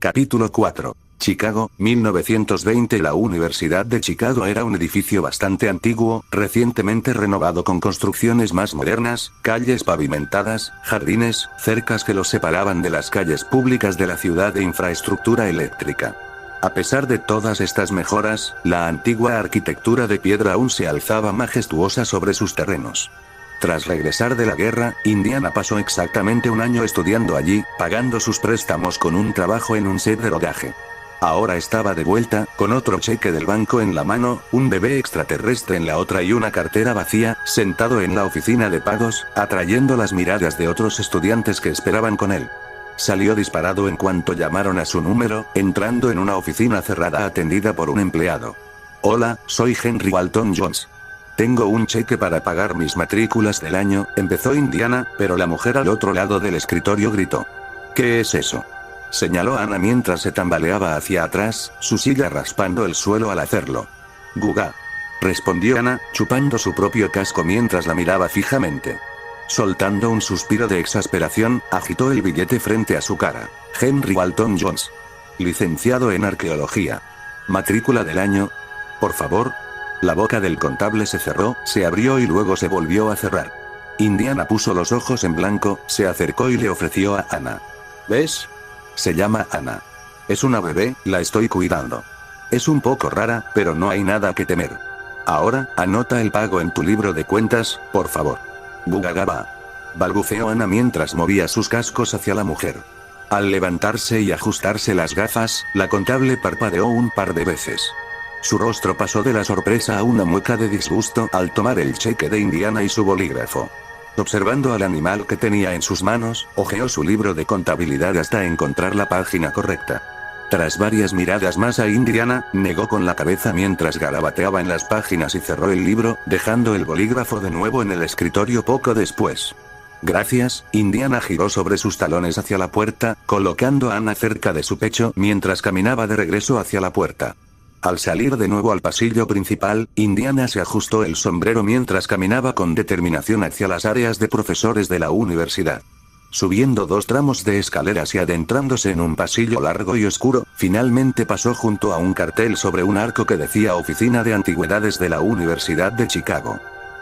Capítulo 4. Chicago, 1920. La Universidad de Chicago era un edificio bastante antiguo, recientemente renovado con construcciones más modernas, calles pavimentadas, jardines, cercas que los separaban de las calles públicas de la ciudad e infraestructura eléctrica. A pesar de todas estas mejoras, la antigua arquitectura de piedra aún se alzaba majestuosa sobre sus terrenos. Tras regresar de la guerra, Indiana pasó exactamente un año estudiando allí, pagando sus préstamos con un trabajo en un set de rodaje. Ahora estaba de vuelta, con otro cheque del banco en la mano, un bebé extraterrestre en la otra y una cartera vacía, sentado en la oficina de pagos, atrayendo las miradas de otros estudiantes que esperaban con él. Salió disparado en cuanto llamaron a su número, entrando en una oficina cerrada atendida por un empleado. Hola, soy Henry Walton Jones. Tengo un cheque para pagar mis matrículas del año, empezó Indiana, pero la mujer al otro lado del escritorio gritó. ¿Qué es eso? Señaló Ana mientras se tambaleaba hacia atrás, su silla raspando el suelo al hacerlo. Guga. Respondió Ana, chupando su propio casco mientras la miraba fijamente. Soltando un suspiro de exasperación, agitó el billete frente a su cara. Henry Walton Jones. Licenciado en arqueología. Matrícula del año. Por favor. La boca del contable se cerró, se abrió y luego se volvió a cerrar. Indiana puso los ojos en blanco, se acercó y le ofreció a Ana. ¿Ves? Se llama Ana. Es una bebé, la estoy cuidando. Es un poco rara, pero no hay nada que temer. Ahora, anota el pago en tu libro de cuentas, por favor. Bugagaba. Balbuceó Ana mientras movía sus cascos hacia la mujer. Al levantarse y ajustarse las gafas, la contable parpadeó un par de veces. Su rostro pasó de la sorpresa a una mueca de disgusto al tomar el cheque de Indiana y su bolígrafo. Observando al animal que tenía en sus manos, hojeó su libro de contabilidad hasta encontrar la página correcta. Tras varias miradas más a Indiana, negó con la cabeza mientras garabateaba en las páginas y cerró el libro, dejando el bolígrafo de nuevo en el escritorio poco después. Gracias, Indiana giró sobre sus talones hacia la puerta, colocando a Ana cerca de su pecho mientras caminaba de regreso hacia la puerta. Al salir de nuevo al pasillo principal, Indiana se ajustó el sombrero mientras caminaba con determinación hacia las áreas de profesores de la universidad. Subiendo 2 tramos de escaleras y adentrándose en un pasillo largo y oscuro, finalmente pasó junto a un cartel sobre un arco que decía Oficina de Antigüedades de la Universidad de Chicago.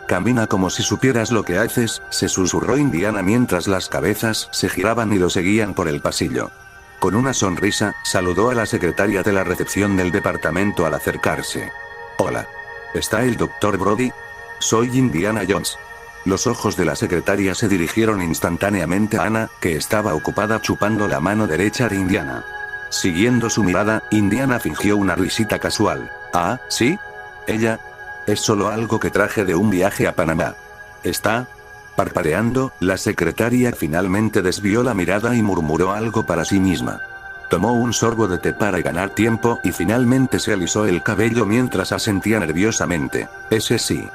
Camina como si supieras lo que haces, se susurró Indiana mientras las cabezas se giraban y lo seguían por el pasillo. Con una sonrisa, saludó a la secretaria de la recepción del departamento al acercarse. Hola. ¿Está el Dr. Brody? Soy Indiana Jones. Los ojos de la secretaria se dirigieron instantáneamente a Ana, que estaba ocupada chupando la mano derecha de Indiana. Siguiendo su mirada, Indiana fingió una risita casual. Ah, ¿sí? Ella. Es solo algo que traje de un viaje a Panamá. ¿Está? Parpadeando, la secretaria finalmente desvió la mirada y murmuró algo para sí misma. Tomó un sorbo de té para ganar tiempo y finalmente se alisó el cabello mientras asentía nerviosamente. Ese sí.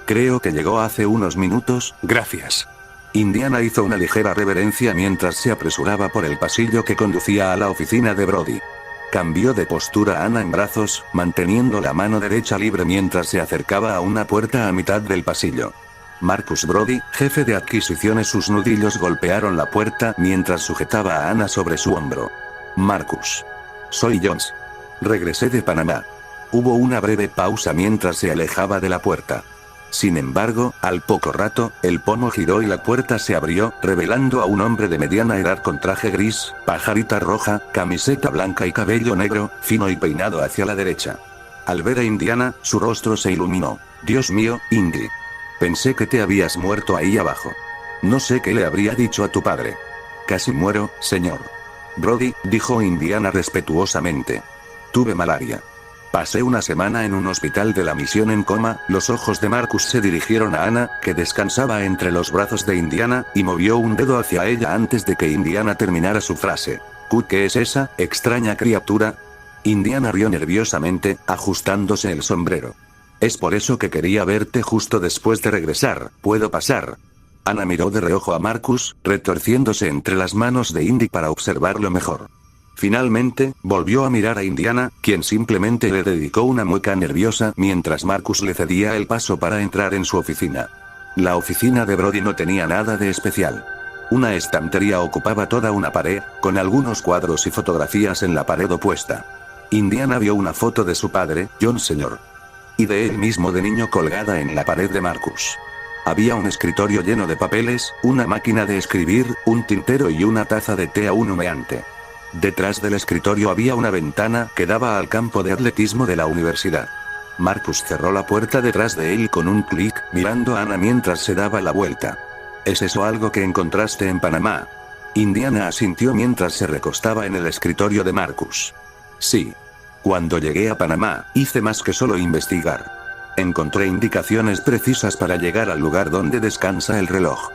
Creo que llegó hace unos minutos, gracias. Indiana hizo una ligera reverencia mientras se apresuraba por el pasillo que conducía a la oficina de Brody. Cambió de postura Ana en brazos, manteniendo la mano derecha libre mientras se acercaba a una puerta a mitad del pasillo. Marcus Brody, jefe de adquisiciones. Sus nudillos golpearon la puerta mientras sujetaba a Ana sobre su hombro. Marcus. Soy Jones. Regresé de Panamá. Hubo una breve pausa mientras se alejaba de la puerta. Sin embargo, al poco rato, el pomo giró y la puerta se abrió, revelando a un hombre de mediana edad con traje gris, pajarita roja, camiseta blanca y cabello negro, fino y peinado hacia la derecha. Al ver a Indiana, su rostro se iluminó. Dios mío, Indy. Pensé que te habías muerto ahí abajo. No sé qué le habría dicho a tu padre. Casi muero, señor. Brody, dijo Indiana respetuosamente. Tuve malaria. Pasé una semana en un hospital de la misión en coma. Los ojos de Marcus se dirigieron a Ana, que descansaba entre los brazos de Indiana, y movió un dedo hacia ella antes de que Indiana terminara su frase. ¿Qué es esa, extraña criatura? Indiana rió nerviosamente, ajustándose el sombrero. Es por eso que quería verte justo después de regresar. ¿Puedo pasar? Ana miró de reojo a Marcus, retorciéndose entre las manos de Indy para observarlo mejor. Finalmente, volvió a mirar a Indiana, quien simplemente le dedicó una mueca nerviosa mientras Marcus le cedía el paso para entrar en su oficina. La oficina de Brody no tenía nada de especial. Una estantería ocupaba toda una pared, con algunos cuadros y fotografías en la pared opuesta. Indiana vio una foto de su padre, John Sr. y de él mismo de niño colgada en la pared de Marcus. Había un escritorio lleno de papeles, una máquina de escribir, un tintero y una taza de té aún humeante. Detrás del escritorio había una ventana que daba al campo de atletismo de la universidad. Marcus cerró la puerta detrás de él con un clic, mirando a Ana mientras se daba la vuelta. ¿Es eso algo que encontraste en Panamá? Indiana asintió mientras se recostaba en el escritorio de Marcus. Sí. Cuando llegué a Panamá, hice más que solo investigar. Encontré indicaciones precisas para llegar al lugar donde descansa el reloj.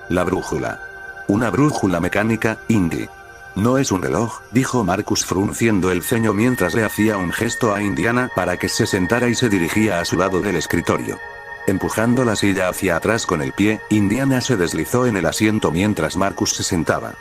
La brújula. Una brújula mecánica, Indy. No es un reloj, dijo Marcus frunciendo el ceño mientras le hacía un gesto a Indiana para que se sentara y se dirigía a su lado del escritorio. Empujando la silla hacia atrás con el pie, Indiana se deslizó en el asiento mientras Marcus se sentaba.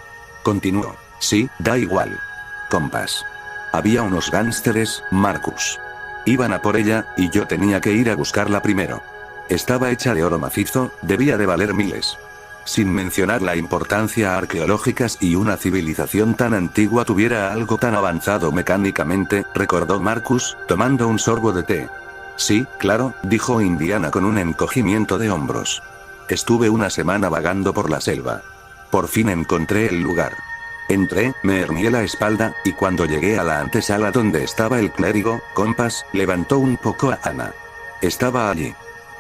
Continuó. Sí, da igual. Compás. Había unos gánsteres, Marcus. Iban a por ella, y yo tenía que ir a buscarla primero. Estaba hecha de oro macizo, debía de valer miles. Sin mencionar la importancia arqueológica si una civilización tan antigua tuviera algo tan avanzado mecánicamente, recordó Marcus, tomando un sorbo de té. Sí, claro, dijo Indiana con un encogimiento de hombros. Estuve una semana vagando por la selva. Por fin encontré el lugar. Entré, me hernié la espalda, y cuando llegué a la antesala donde estaba el clérigo, Compás, levantó un poco a Ana. Estaba allí.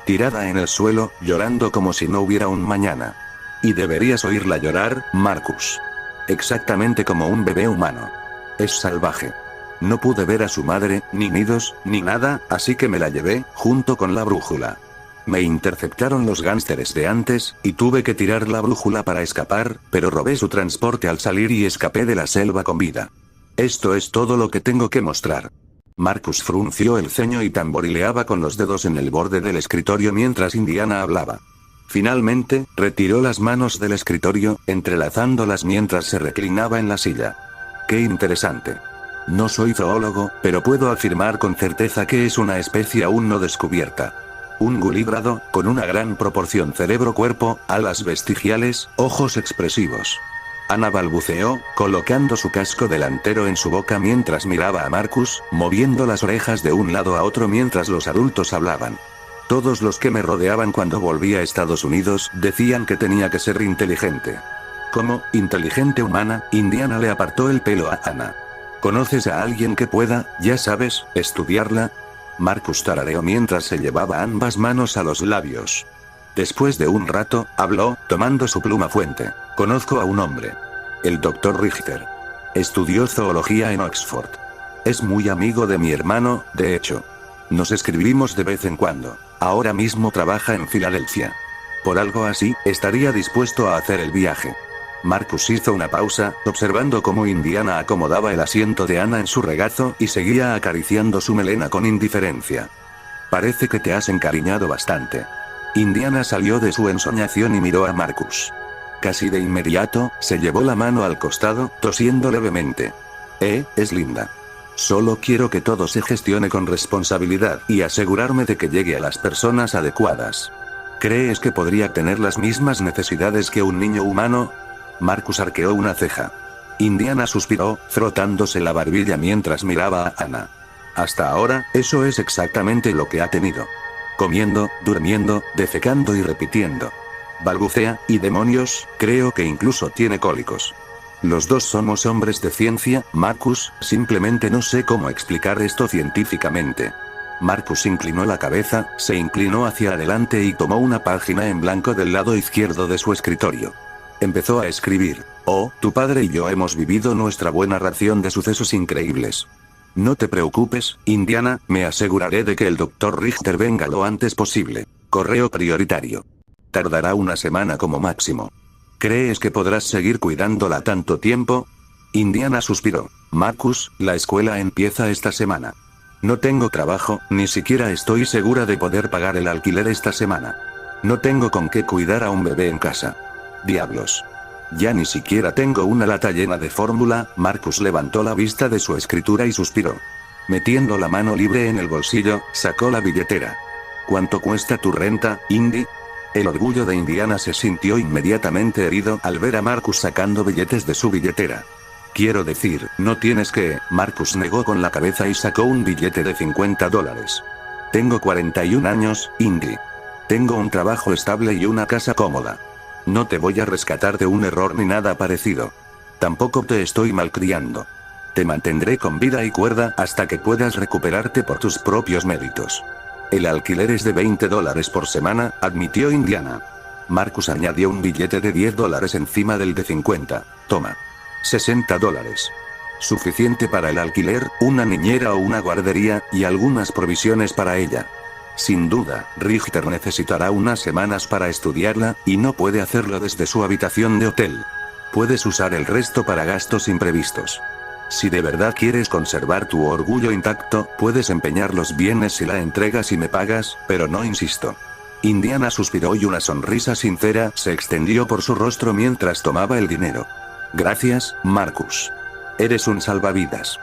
Tirada en el suelo, llorando como si no hubiera un mañana. Y deberías oírla llorar, Marcus. Exactamente como un bebé humano. Es salvaje. No pude ver a su madre, ni nidos, ni nada, así que me la llevé, junto con la brújula. Me interceptaron los gánsteres de antes, y tuve que tirar la brújula para escapar, pero robé su transporte al salir y escapé de la selva con vida. Esto es todo lo que tengo que mostrar. Marcus frunció el ceño y tamborileaba con los dedos en el borde del escritorio mientras Indiana hablaba. Finalmente, retiró las manos del escritorio, entrelazándolas mientras se reclinaba en la silla. ¡Qué interesante! No soy zoólogo, pero puedo afirmar con certeza que es una especie aún no descubierta. Un gulíbrado, con una gran proporción cerebro-cuerpo, alas vestigiales, ojos expresivos. Ana balbuceó, colocando su casco delantero en su boca mientras miraba a Marcus, moviendo las orejas de un lado a otro mientras los adultos hablaban. Todos los que me rodeaban cuando volví a Estados Unidos decían que tenía que ser inteligente. ¿Cómo, inteligente humana? Indiana le apartó el pelo a Ana. ¿Conoces a alguien que pueda, ya sabes, estudiarla? Marcus tarareó mientras se llevaba ambas manos a los labios. Después de un rato, habló, tomando su pluma fuente. Conozco a un hombre. El Dr. Richter. Estudió zoología en Oxford. Es muy amigo de mi hermano, de hecho. Nos escribimos de vez en cuando. Ahora mismo trabaja en Filadelfia. Por algo así, estaría dispuesto a hacer el viaje. Marcus hizo una pausa, observando cómo Indiana acomodaba el asiento de Ana en su regazo y seguía acariciando su melena con indiferencia. Parece que te has encariñado bastante. Indiana salió de su ensoñación y miró a Marcus. Casi de inmediato, se llevó la mano al costado, tosiendo levemente. Es linda. Solo quiero que todo se gestione con responsabilidad y asegurarme de que llegue a las personas adecuadas. ¿Crees que podría tener las mismas necesidades que un niño humano? Marcus arqueó una ceja. Indiana suspiró, frotándose la barbilla mientras miraba a Ana. Hasta ahora, eso es exactamente lo que ha tenido. Comiendo, durmiendo, defecando y repitiendo. Balbucea, y demonios, creo que incluso tiene cólicos. Los dos somos hombres de ciencia, Marcus, simplemente no sé cómo explicar esto científicamente. Marcus inclinó la cabeza, se inclinó hacia adelante y tomó una página en blanco del lado izquierdo de su escritorio. Empezó a escribir. Oh, tu padre y yo hemos vivido nuestra buena ración de sucesos increíbles. No te preocupes, Indiana, me aseguraré de que el Dr. Richter venga lo antes posible. Correo prioritario. Tardará una semana como máximo. ¿Crees que podrás seguir cuidándola tanto tiempo? Indiana suspiró. Marcus, la escuela empieza esta semana. No tengo trabajo, ni siquiera estoy segura de poder pagar el alquiler esta semana. No tengo con qué cuidar a un bebé en casa. Diablos. Ya ni siquiera tengo una lata llena de fórmula. Marcus levantó la vista de su escritura y suspiró. Metiendo la mano libre en el bolsillo, sacó la billetera. ¿Cuánto cuesta tu renta, Indy? El orgullo de Indiana se sintió inmediatamente herido al ver a Marcus sacando billetes de su billetera. Quiero decir, no tienes que, Marcus negó con la cabeza y sacó un billete de $50. Tengo 41 años, Indy. Tengo un trabajo estable y una casa cómoda. No te voy a rescatar de un error ni nada parecido. Tampoco te estoy malcriando. Te mantendré con vida y cuerda hasta que puedas recuperarte por tus propios méritos. El alquiler es de $20 por semana, admitió Indiana. Marcus añadió un billete de $10 encima del de 50. Toma. $60. Suficiente para el alquiler, una niñera o una guardería, y algunas provisiones para ella. Sin duda, Richter necesitará unas semanas para estudiarla, y no puede hacerlo desde su habitación de hotel. Puedes usar el resto para gastos imprevistos. Si de verdad quieres conservar tu orgullo intacto, puedes empeñar los bienes si la entregas y me pagas, pero no insisto. Indiana suspiró y una sonrisa sincera se extendió por su rostro mientras tomaba el dinero. Gracias, Marcus. Eres un salvavidas.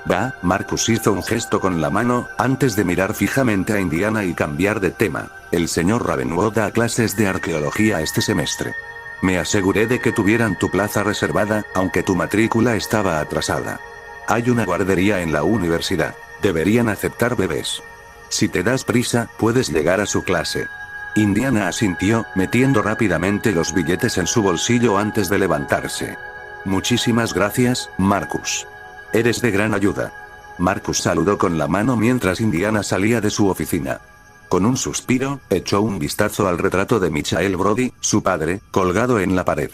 Va, Marcus hizo un gesto con la mano, antes de mirar fijamente a Indiana y cambiar de tema. El señor Ravenwood da clases de arqueología este semestre. Me aseguré de que tuvieran tu plaza reservada, aunque tu matrícula estaba atrasada. Hay una guardería en la universidad. Deberían aceptar bebés. Si te das prisa, puedes llegar a su clase. Indiana asintió, metiendo rápidamente los billetes en su bolsillo antes de levantarse. Muchísimas gracias, Marcus. Eres de gran ayuda. Marcus saludó con la mano mientras Indiana salía de su oficina. Con un suspiro, echó un vistazo al retrato de Michael Brody, su padre, colgado en la pared.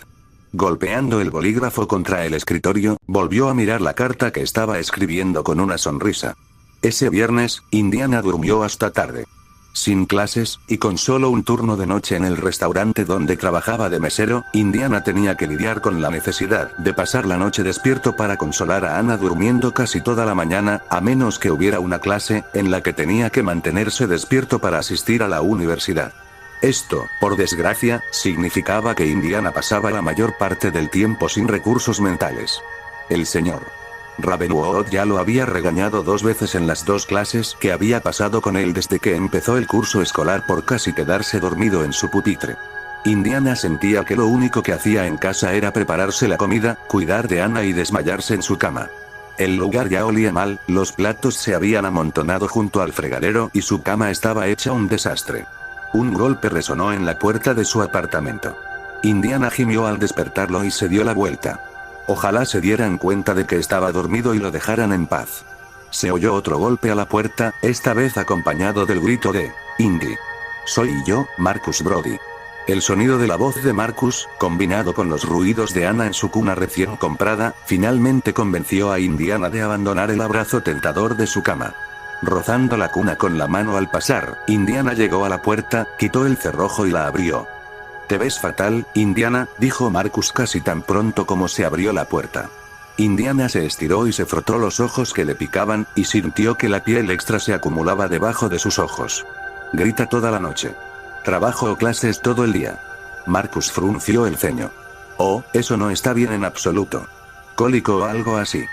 Golpeando el bolígrafo contra el escritorio, volvió a mirar la carta que estaba escribiendo con una sonrisa. Ese viernes, Indiana durmió hasta tarde. Sin clases, y con solo un turno de noche en el restaurante donde trabajaba de mesero, Indiana tenía que lidiar con la necesidad de pasar la noche despierto para consolar a Anna durmiendo casi toda la mañana, a menos que hubiera una clase, en la que tenía que mantenerse despierto para asistir a la universidad. Esto, por desgracia, significaba que Indiana pasaba la mayor parte del tiempo sin recursos mentales. El señor Ravenwood ya lo había regañado 2 veces en las 2 clases que había pasado con él desde que empezó el curso escolar por casi quedarse dormido en su pupitre. Indiana sentía que lo único que hacía en casa era prepararse la comida, cuidar de Anna y desmayarse en su cama. El lugar ya olía mal, los platos se habían amontonado junto al fregadero y su cama estaba hecha un desastre. Un golpe resonó en la puerta de su apartamento. Indiana gimió al despertarlo y se dio la vuelta. Ojalá se dieran cuenta de que estaba dormido y lo dejaran en paz. Se oyó otro golpe a la puerta, esta vez acompañado del grito de Indy. Soy yo, Marcus Brody. El sonido de la voz de Marcus, combinado con los ruidos de Anna en su cuna recién comprada, finalmente convenció a Indiana de abandonar el abrazo tentador de su cama. Rozando la cuna con la mano al pasar, Indiana llegó a la puerta, quitó el cerrojo y la abrió. «Te ves fatal, Indiana», dijo Marcus casi tan pronto como se abrió la puerta. Indiana se estiró y se frotó los ojos que le picaban, y sintió que la piel extra se acumulaba debajo de sus ojos. «Grita toda la noche. Trabajo o clases todo el día». Marcus frunció el ceño. «Oh, eso no está bien en absoluto. Cólico o algo así».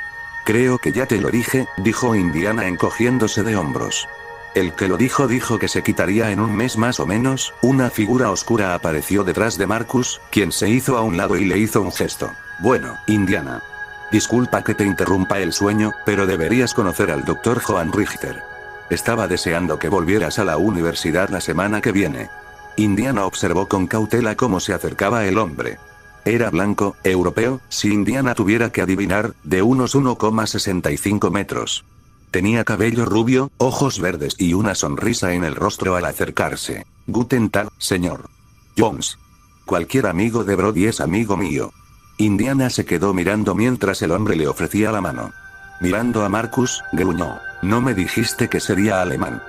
«Creo que ya te lo dije», dijo Indiana encogiéndose de hombros. El que lo dijo que se quitaría en un mes más o menos. Una figura oscura apareció detrás de Marcus, quien se hizo a un lado y le hizo un gesto. «Bueno, Indiana. Disculpa que te interrumpa el sueño, pero deberías conocer al Dr. Johan Richter. Estaba deseando que volvieras a la universidad la semana que viene». Indiana observó con cautela cómo se acercaba el hombre. Era blanco, europeo, si Indiana tuviera que adivinar, de unos 1,65 metros. Tenía cabello rubio, ojos verdes y una sonrisa en el rostro al acercarse. «Guten Tag, señor Jones. Cualquier amigo de Brody es amigo mío». Indiana se quedó mirando mientras el hombre le ofrecía la mano. Mirando a Marcus, gruñó. «¿No me dijiste que sería alemán?»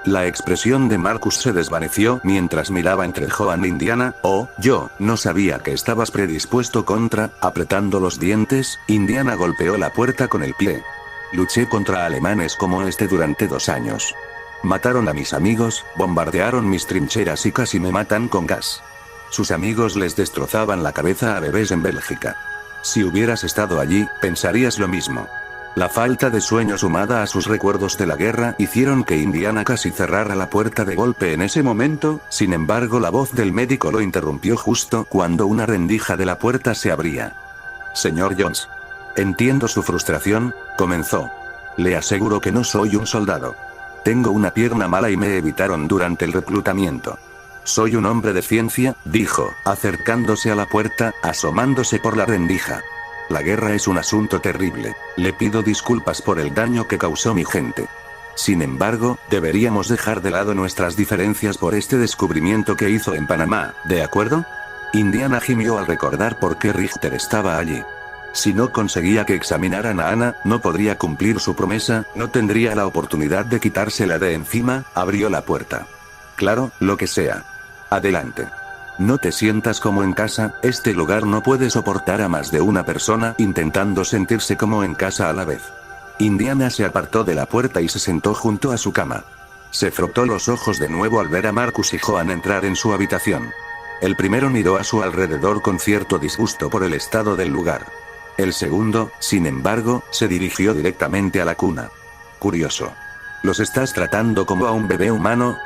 La expresión de Marcus se desvaneció mientras miraba entre Johan e Indiana. «Oh, yo no sabía que estabas predispuesto contra». Apretando los dientes, Indiana golpeó la puerta con el pie. «Luché contra alemanes como este durante 2 años. Mataron a mis amigos, bombardearon mis trincheras y casi me matan con gas. Sus amigos les destrozaban la cabeza a bebés en Bélgica. Si hubieras estado allí, pensarías lo mismo. La falta de sueño sumada a sus recuerdos de la guerra hicieron que Indiana casi cerrara la puerta de golpe en ese momento, sin embargo la voz del médico lo interrumpió justo cuando una rendija de la puerta se abría. Señor Jones. Entiendo su frustración, comenzó. Le aseguro que no soy un soldado. Tengo una pierna mala y me evitaron durante el reclutamiento. Soy un hombre de ciencia, dijo, acercándose a la puerta, asomándose por la rendija. La guerra es un asunto terrible. Le pido disculpas por el daño que causó mi gente. Sin embargo, deberíamos dejar de lado nuestras diferencias por este descubrimiento que hizo en Panamá, ¿de acuerdo? Indiana gimió al recordar por qué Richter estaba allí. Si no conseguía que examinaran a Ana, no podría cumplir su promesa, no tendría la oportunidad de quitársela de encima, abrió la puerta. Claro, lo que sea. Adelante. No te sientas como en casa, este lugar no puede soportar a más de una persona intentando sentirse como en casa a la vez. Indiana se apartó de la puerta y se sentó junto a su cama. Se frotó los ojos de nuevo al ver a Marcus y Joan entrar en su habitación. El primero miró a su alrededor con cierto disgusto por el estado del lugar. El segundo, sin embargo, se dirigió directamente a la cuna. Curioso. ¿Los estás tratando como a un bebé humano?,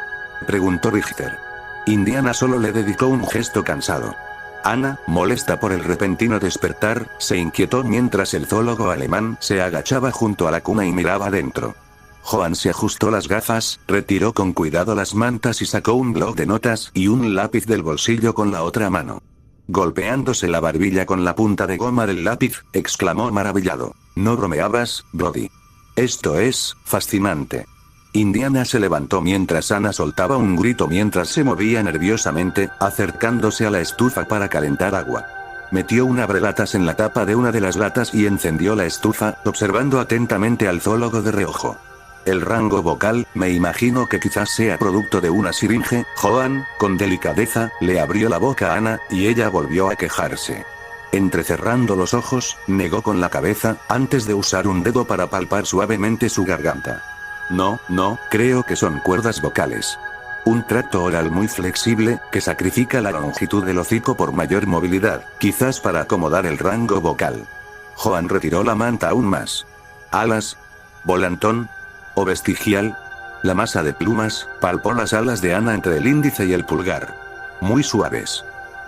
preguntó Richter. Indiana solo le dedicó un gesto cansado. Ana, molesta por el repentino despertar, se inquietó mientras el zoólogo alemán se agachaba junto a la cuna y miraba dentro. Joan se ajustó las gafas, retiró con cuidado las mantas y sacó un bloc de notas y un lápiz del bolsillo con la otra mano. Golpeándose la barbilla con la punta de goma del lápiz, exclamó maravillado. No bromeabas, Brody. Esto es fascinante. Indiana se levantó mientras Ana soltaba un grito mientras se movía nerviosamente, acercándose a la estufa para calentar agua. Metió un abrelatas en la tapa de una de las latas y encendió la estufa, observando atentamente al zoólogo de reojo. El rango vocal, me imagino que quizás sea producto de una siringe. Joan, con delicadeza, le abrió la boca a Ana, y ella volvió a quejarse. Entrecerrando los ojos, negó con la cabeza, antes de usar un dedo para palpar suavemente su garganta. No, creo que son cuerdas vocales. Un tracto oral muy flexible, que sacrifica la longitud del hocico por mayor movilidad, quizás para acomodar el rango vocal. Joan retiró la manta aún más. ¿Alas? ¿Volantón? ¿O vestigial? La masa de plumas, palpó las alas de Ana entre el índice y el pulgar. Muy suaves.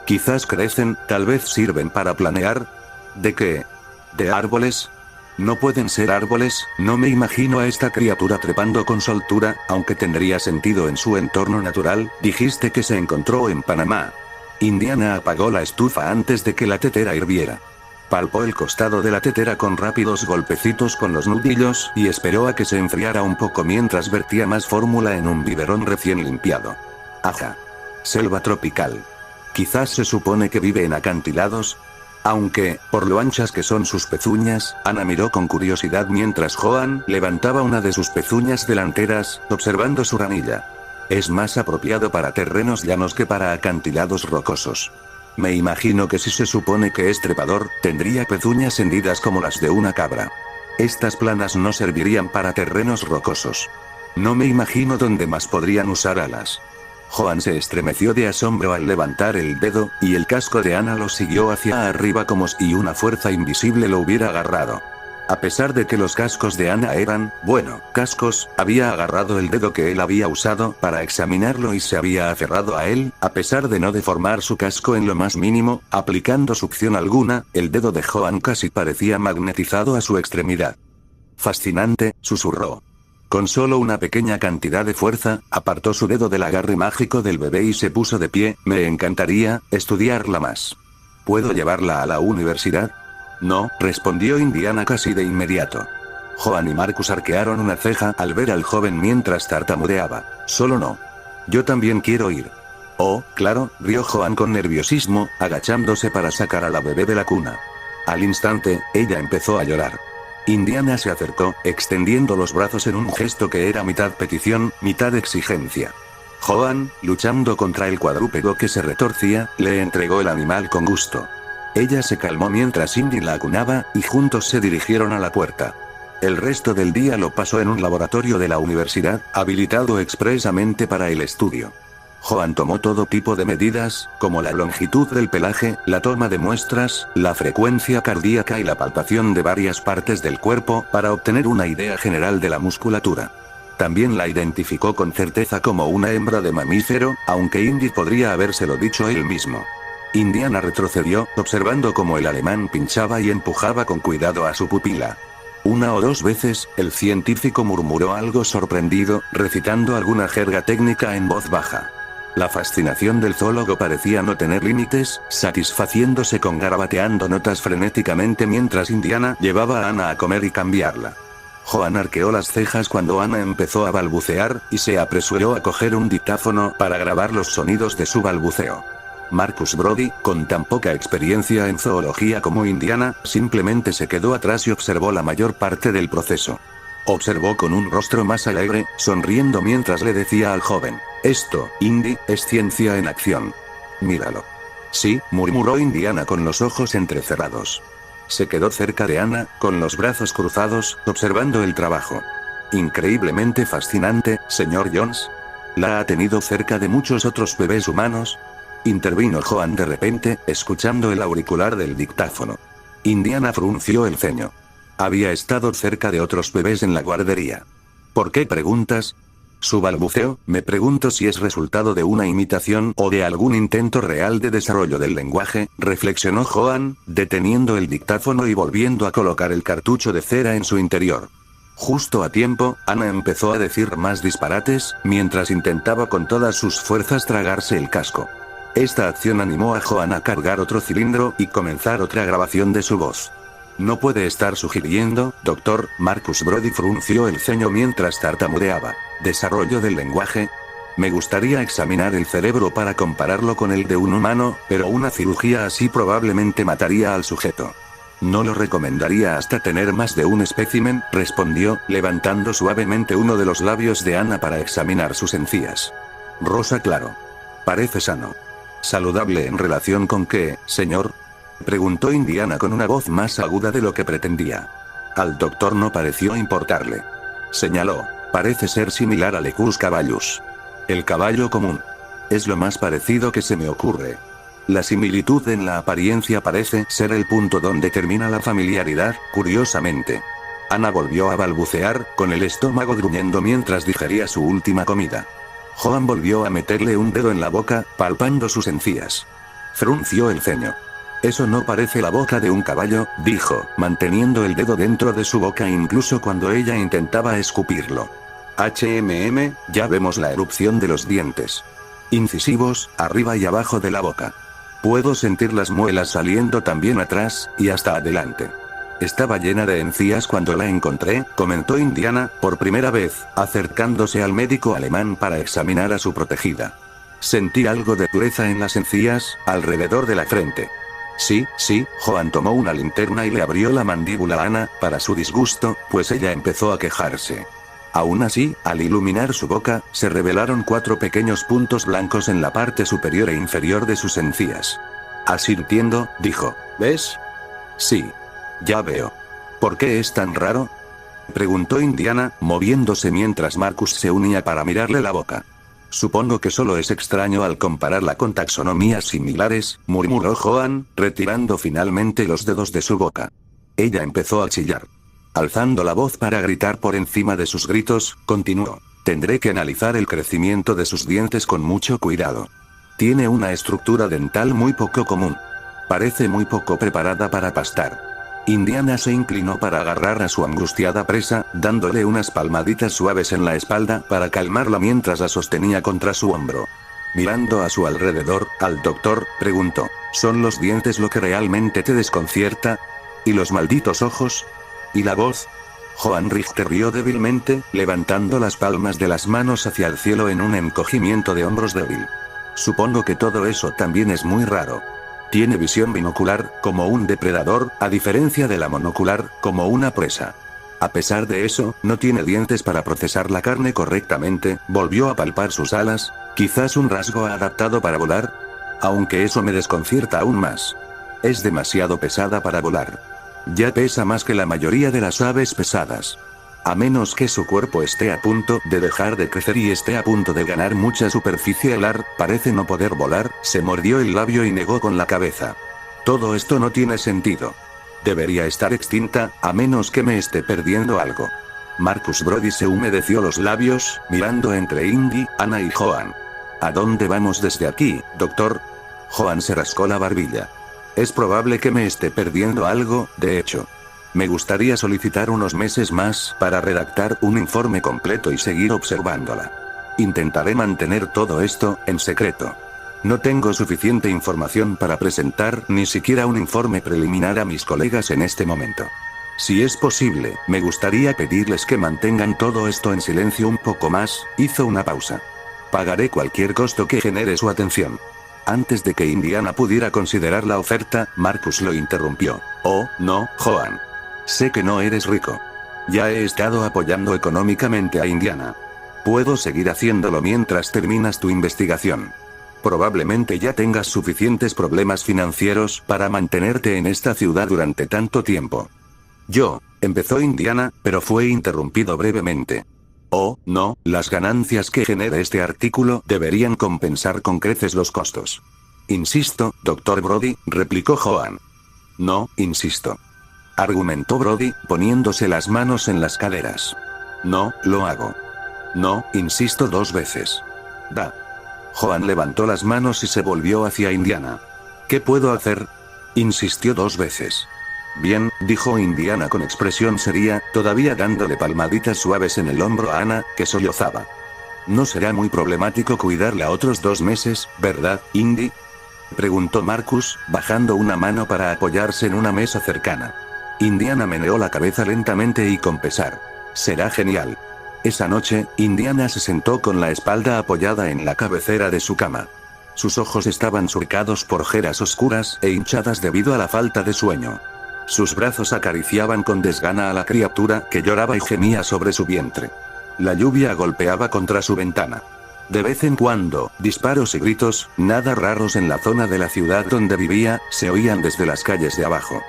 Quizás crecen, tal vez sirven para planear. ¿De qué? ¿De árboles? No pueden ser árboles, no me imagino a esta criatura trepando con soltura, aunque tendría sentido en su entorno natural. Dijiste que se encontró en Panamá. Indiana apagó la estufa antes de que la tetera hirviera. Palpó el costado de la tetera con rápidos golpecitos con los nudillos y esperó a que se enfriara un poco mientras vertía más fórmula en un biberón recién limpiado. Ajá. Selva tropical. Quizás se supone que vive en acantilados. Aunque, por lo anchas que son sus pezuñas, Ana miró con curiosidad mientras Joan levantaba una de sus pezuñas delanteras, observando su ranilla. Es más apropiado para terrenos llanos que para acantilados rocosos. Me imagino que si se supone que es trepador, tendría pezuñas hendidas como las de una cabra. Estas planas no servirían para terrenos rocosos. No me imagino dónde más podrían usar alas. Joan se estremeció de asombro al levantar el dedo, y el casco de Ana lo siguió hacia arriba como si una fuerza invisible lo hubiera agarrado. A pesar de que los cascos de Ana eran, bueno, cascos, había agarrado el dedo que él había usado para examinarlo y se había aferrado a él, a pesar de no deformar su casco en lo más mínimo, aplicando succión alguna, el dedo de Joan casi parecía magnetizado a su extremidad. Fascinante, susurró. Con solo una pequeña cantidad de fuerza, apartó su dedo del agarre mágico del bebé y se puso de pie. Me encantaría estudiarla más. ¿Puedo llevarla a la universidad? No, respondió Indiana casi de inmediato. Joan y Marcus arquearon una ceja al ver al joven mientras tartamudeaba. Solo no. Yo también quiero ir. Oh, claro, rió Joan con nerviosismo, agachándose para sacar a la bebé de la cuna. Al instante, ella empezó a llorar. Indiana se acercó, extendiendo los brazos en un gesto que era mitad petición, mitad exigencia. Joan, luchando contra el cuadrúpedo que se retorcía, le entregó el animal con gusto. Ella se calmó mientras Indy la acunaba, y juntos se dirigieron a la puerta. El resto del día lo pasó en un laboratorio de la universidad, habilitado expresamente para el estudio. Joan tomó todo tipo de medidas, como la longitud del pelaje, la toma de muestras, la frecuencia cardíaca y la palpación de varias partes del cuerpo, para obtener una idea general de la musculatura. También la identificó con certeza como una hembra de mamífero, aunque Indy podría habérselo dicho él mismo. Indiana retrocedió, observando cómo el alemán pinchaba y empujaba con cuidado a su pupila. Una o dos veces, el científico murmuró algo sorprendido, recitando alguna jerga técnica en voz baja. La fascinación del zoólogo parecía no tener límites, satisfaciéndose con garabateando notas frenéticamente mientras Indiana llevaba a Anna a comer y cambiarla. Joan arqueó las cejas cuando Anna empezó a balbucear, y se apresuró a coger un dictáfono para grabar los sonidos de su balbuceo. Marcus Brody, con tan poca experiencia en zoología como Indiana, simplemente se quedó atrás y observó la mayor parte del proceso. Observó con un rostro más alegre, sonriendo mientras le decía al joven: «Esto, Indy, es ciencia en acción. Míralo». «Sí», murmuró Indiana con los ojos entrecerrados. Se quedó cerca de Anna, con los brazos cruzados, observando el trabajo. «Increíblemente fascinante, señor Jones. ¿La ha tenido cerca de muchos otros bebés humanos?», intervino Joan de repente, escuchando el auricular del dictáfono. Indiana frunció el ceño. Había estado cerca de otros bebés en la guardería. «¿Por qué preguntas?». Su balbuceo, me pregunto si es resultado de una imitación o de algún intento real de desarrollo del lenguaje, reflexionó Joan, deteniendo el dictáfono y volviendo a colocar el cartucho de cera en su interior. Justo a tiempo, Anna empezó a decir más disparates, mientras intentaba con todas sus fuerzas tragarse el casco. Esta acción animó a Joan a cargar otro cilindro y comenzar otra grabación de su voz. «No puede estar sugiriendo, doctor», Marcus Brody frunció el ceño mientras tartamudeaba. «¿Desarrollo del lenguaje? Me gustaría examinar el cerebro para compararlo con el de un humano, pero una cirugía así probablemente mataría al sujeto». «No lo recomendaría hasta tener más de un espécimen», respondió, levantando suavemente uno de los labios de Anna para examinar sus encías. «Rosa claro. Parece sano». «¿Saludable en relación con qué, señor?», preguntó Indiana con una voz más aguda de lo que pretendía. Al doctor no pareció importarle. Señaló: «Parece ser similar al Equus caballus. El caballo común. Es lo más parecido que se me ocurre. La similitud en la apariencia parece ser el punto donde termina la familiaridad, curiosamente». Anna volvió a balbucear, con el estómago gruñendo mientras digería su última comida. Joan volvió a meterle un dedo en la boca, palpando sus encías. Frunció el ceño. «Eso no parece la boca de un caballo», dijo, manteniendo el dedo dentro de su boca incluso cuando ella intentaba escupirlo. Ya vemos la erupción de los dientes. Incisivos, arriba y abajo de la boca. Puedo sentir las muelas saliendo también atrás, y hasta adelante. Estaba llena de encías cuando la encontré», comentó Indiana, por primera vez, acercándose al médico alemán para examinar a su protegida. «Sentí algo de dureza en las encías, alrededor de la frente». «Sí, sí», Joan tomó una linterna y le abrió la mandíbula a Anna, para su disgusto, pues ella empezó a quejarse. Aún así, al iluminar su boca, se revelaron 4 pequeños puntos blancos en la parte superior e inferior de sus encías. Asintiendo, dijo: «¿Ves?». «Sí. Ya veo. ¿Por qué es tan raro?», preguntó Indiana, moviéndose mientras Marcus se unía para mirarle la boca. «Supongo que solo es extraño al compararla con taxonomías similares», murmuró Joan, retirando finalmente los dedos de su boca. Ella empezó a chillar. Alzando la voz para gritar por encima de sus gritos, continuó: «Tendré que analizar el crecimiento de sus dientes con mucho cuidado. Tiene una estructura dental muy poco común. Parece muy poco preparada para pastar». Indiana se inclinó para agarrar a su angustiada presa, dándole unas palmaditas suaves en la espalda para calmarla mientras la sostenía contra su hombro. Mirando a su alrededor, al doctor, preguntó: «¿Son los dientes lo que realmente te desconcierta? ¿Y los malditos ojos? ¿Y la voz?». Joan Richter rió débilmente, levantando las palmas de las manos hacia el cielo en un encogimiento de hombros débil. «Supongo que todo eso también es muy raro. Tiene visión binocular, como un depredador, a diferencia de la monocular, como una presa. A pesar de eso, no tiene dientes para procesar la carne correctamente», volvió a palpar sus alas. «Quizás un rasgo adaptado para volar. Aunque eso me desconcierta aún más. Es demasiado pesada para volar. Ya pesa más que la mayoría de las aves pesadas». A menos que su cuerpo esté a punto de dejar de crecer y esté a punto de ganar mucha superficie. Elar parece no poder volar, se mordió el labio y negó con la cabeza. Todo esto no tiene sentido. Debería estar extinta, a menos que me esté perdiendo algo. Marcus Brody se humedeció los labios, mirando entre Indy, Anna y Joan. ¿A dónde vamos desde aquí, doctor? Joan se rascó la barbilla. Es probable que me esté perdiendo algo, de hecho. Me gustaría solicitar unos meses más para redactar un informe completo y seguir observándola. Intentaré mantener todo esto en secreto. No tengo suficiente información para presentar ni siquiera un informe preliminar a mis colegas en este momento. Si es posible, me gustaría pedirles que mantengan todo esto en silencio un poco más. Hizo una pausa. Pagaré cualquier costo que genere su atención. Antes de que Indiana pudiera considerar la oferta, Marcus lo interrumpió. Oh, no, Joan. Sé que no eres rico. Ya he estado apoyando económicamente a Indiana. Puedo seguir haciéndolo mientras terminas tu investigación. Probablemente ya tengas suficientes problemas financieros para mantenerte en esta ciudad durante tanto tiempo. Empezó Indiana, pero fue interrumpido brevemente. Oh, no, las ganancias que genere este artículo deberían compensar con creces los costos. Insisto, Dr. Brody, replicó Joan. No, insisto. Argumentó Brody, poniéndose las manos en las caderas. No, lo hago. No, insisto 2 veces. Da. Joan levantó las manos y se volvió hacia Indiana. ¿Qué puedo hacer? Insistió 2 veces. Bien, dijo Indiana con expresión seria, todavía dándole palmaditas suaves en el hombro a Anna, que sollozaba. No será muy problemático cuidarla otros 2 meses, ¿verdad, Indy? Preguntó Marcus, bajando una mano para apoyarse en una mesa cercana. Indiana meneó la cabeza lentamente y con pesar. Será genial. Esa noche, Indiana se sentó con la espalda apoyada en la cabecera de su cama. Sus ojos estaban surcados por ojeras oscuras e hinchadas debido a la falta de sueño. Sus brazos acariciaban con desgana a la criatura que lloraba y gemía sobre su vientre. La lluvia golpeaba contra su ventana. De vez en cuando, disparos y gritos, nada raros en la zona de la ciudad donde vivía, se oían desde las calles de abajo.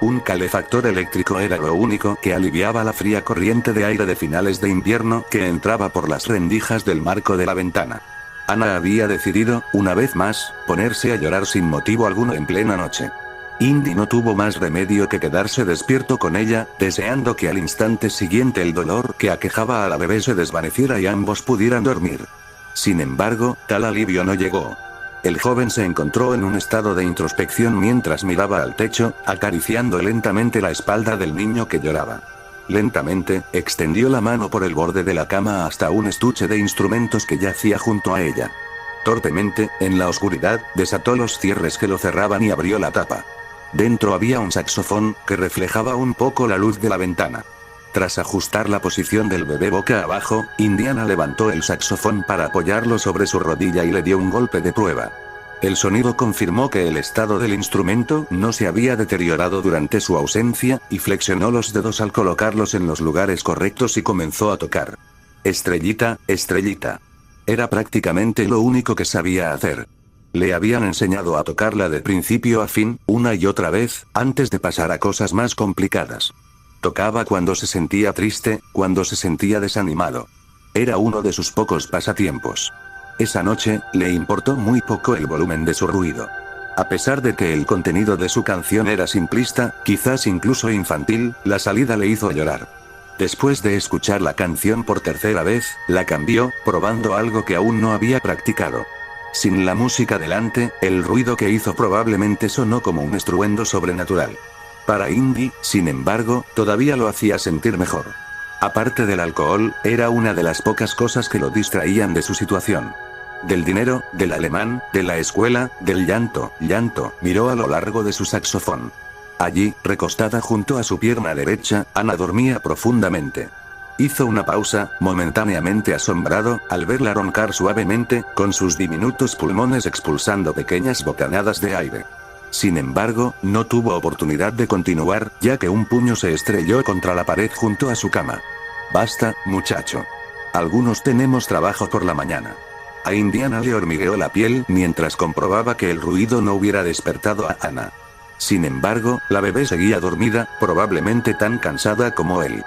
Un calefactor eléctrico era lo único que aliviaba la fría corriente de aire de finales de invierno que entraba por las rendijas del marco de la ventana. Anna había decidido, una vez más, ponerse a llorar sin motivo alguno en plena noche. Indy no tuvo más remedio que quedarse despierto con ella, deseando que al instante siguiente el dolor que aquejaba a la bebé se desvaneciera y ambos pudieran dormir. Sin embargo, tal alivio no llegó. El joven se encontró en un estado de introspección mientras miraba al techo, acariciando lentamente la espalda del niño que lloraba. Lentamente, extendió la mano por el borde de la cama hasta un estuche de instrumentos que yacía junto a ella. Torpemente, en la oscuridad, desató los cierres que lo cerraban y abrió la tapa. Dentro había un saxofón, que reflejaba un poco la luz de la ventana. Tras ajustar la posición del bebé boca abajo, Indiana levantó el saxofón para apoyarlo sobre su rodilla y le dio un golpe de prueba. El sonido confirmó que el estado del instrumento no se había deteriorado durante su ausencia, y flexionó los dedos al colocarlos en los lugares correctos y comenzó a tocar. Estrellita, estrellita. Era prácticamente lo único que sabía hacer. Le habían enseñado a tocarla de principio a fin, una y otra vez, antes de pasar a cosas más complicadas. Tocaba cuando se sentía triste, cuando se sentía desanimado. Era uno de sus pocos pasatiempos. Esa noche, le importó muy poco el volumen de su ruido. A pesar de que el contenido de su canción era simplista, quizás incluso infantil, la salida le hizo llorar. Después de escuchar la canción por tercera vez, la cambió, probando algo que aún no había practicado. Sin la música delante, el ruido que hizo probablemente sonó como un estruendo sobrenatural. Para Indy, sin embargo, todavía lo hacía sentir mejor. Aparte del alcohol, era una de las pocas cosas que lo distraían de su situación. Del dinero, del alemán, de la escuela, del llanto, miró a lo largo de su saxofón. Allí, recostada junto a su pierna derecha, Anna dormía profundamente. Hizo una pausa, momentáneamente asombrado, al verla roncar suavemente, con sus diminutos pulmones expulsando pequeñas bocanadas de aire. Sin embargo, no tuvo oportunidad de continuar, ya que un puño se estrelló contra la pared junto a su cama. Basta, muchacho. Algunos tenemos trabajo por la mañana. A Indiana le hormigueó la piel mientras comprobaba que el ruido no hubiera despertado a Anna. Sin embargo, la bebé seguía dormida, probablemente tan cansada como él.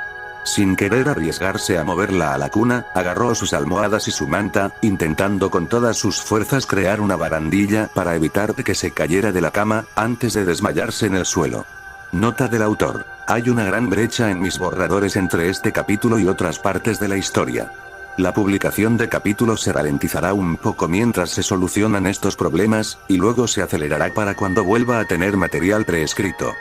Sin querer arriesgarse a moverla a la cuna, agarró sus almohadas y su manta, intentando con todas sus fuerzas crear una barandilla para evitar que se cayera de la cama, antes de desmayarse en el suelo. Nota del autor. Hay una gran brecha en mis borradores entre este capítulo y otras partes de la historia. La publicación de capítulos se ralentizará un poco mientras se solucionan estos problemas, y luego se acelerará para cuando vuelva a tener material preescrito.